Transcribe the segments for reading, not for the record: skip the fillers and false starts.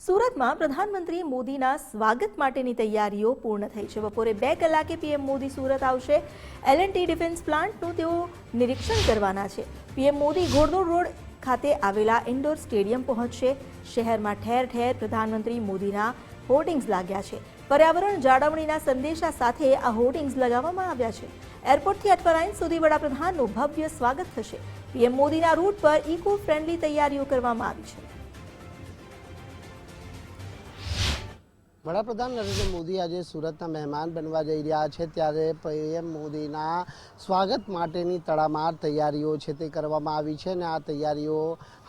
સુરતમાં પ્રધાનમંત્રી મોદીના સ્વાગત માટેની તૈયારીઓ પૂર્ણ થઈ છે। બપોરે 2 કલાકે પીએમ મોદી સુરત આવશે। L&T ડિફેન્સ પ્લાન્ટનું તેઓ નિરીક્ષણ કરવાના છે। પીએમ મોદી ઘોડદોડ રોડ ખાતે આવેલા ઇન્ડોર સ્ટેડિયમ પહોંચશે। શહેરમાં ઠેર ઠેર પ્રધાનમંત્રી મોદીના હોર્ડિંગ્સ લાગ્યા છે। પર્યાવરણ જાળવણીના સંદેશા સાથે આ હોર્ડિંગ્સ લગાવવામાં આવ્યા છે। એરપોર્ટથી અઠવાલાઇન સુધી વડાપ્રધાનનું ભવ્ય સ્વાગત થશે। પીએમ મોદીના રૂટ પર ઇકો ફ્રેન્ડલી તૈયારીઓ કરવામાં આવી છે। વડાપ્રધાન નરેન્દ્ર મોદી આજે સુરતના મહેમાન બનવા જઈ રહ્યા છે, ત્યારે પીએમ મોદીના સ્વાગત માટેની તડામાર તૈયારીઓ છે તે કરવામાં આવી છે અને આ તૈયારીઓ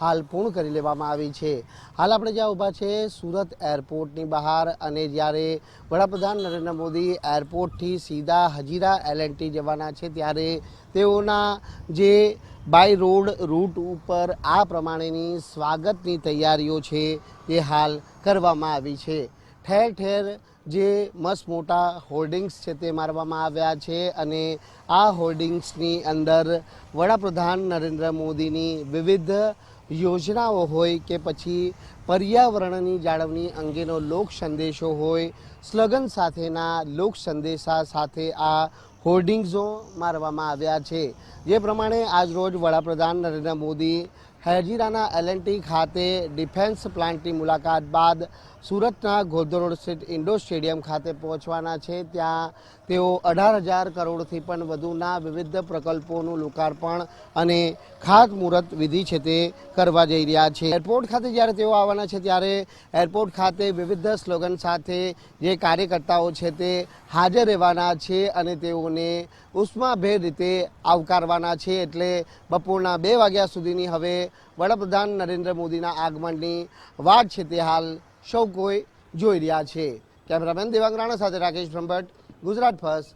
હાલ પૂર્ણ કરી લેવામાં આવી છે। હાલ આપણે જ્યાં ઊભા છે સુરત એરપોર્ટની બહાર, અને જ્યારે વડાપ્રધાન નરેન્દ્ર મોદી એરપોર્ટથી સીધા હજીરા L&T જવાના છે, ત્યારે તેઓના જે બાય રોડ રૂટ ઉપર આ પ્રમાણેની સ્વાગતની તૈયારીઓ છે તે હાલ કરવામાં આવી છે। ઠેર ઠેર જે મસ્ત મોટા હોર્ડિંગ્સ છે તે મારવામાં આવ્યા છે અને આ હોર્ડિંગ્સની અંદર વડાપ્રધાન નરેન્દ્ર મોદીની વિવિધ યોજનાઓ હોય કે પછી પર્યાવરણની જાળવણી અંગેનો લોક સંદેશો હોય, સ્લોગન સાથેના લોક સંદેશા સાથે આ હોર્ડિંગ્સો મારવામાં આવ્યા છે। જે પ્રમાણે આજરોજ વડાપ્રધાન નરેન્દ્ર મોદી હજીરાના L&T ખાતે ડિફેન્સ પ્લાન્ટની મુલાકાત બાદ સુરતના ઘોડદોડ રોડ સ્થિત ઇન્ડોર સ્ટેડિયમ ખાતે પહોંચવાના છે। ત્યાં તેઓ 18,000 કરોડથી પણ વધુના વિવિધ પ્રકલ્પોનું લોકાર્પણ અને ખાતમુહૂર્ત વિધિ છે તે કરવા જઈ રહ્યા છે। એરપોર્ટ ખાતે જ્યારે તેઓ આવવાના છે, ત્યારે એરપોર્ટ ખાતે વિવિધ સ્લોગન સાથે જે કાર્યકર્તાઓ છે તે હાજર રહેવાના છે અને તેઓને ઉષ્માભેર રીતે આવકારવાના છે। એટલે બપોરના 2 વાગ્યા સુધીની હવે વડાપ્રધાન નરેન્દ્ર મોદીના આગમનની વાટ છે તે હાલ સૌ કોઈ જોઈ રહ્યા છે। કેમેરામેન દેવાંગ રાણા સાથે રાકેશ બ્રહ્મભટ્ટ, ગુજરાત ફર્સ્ટ,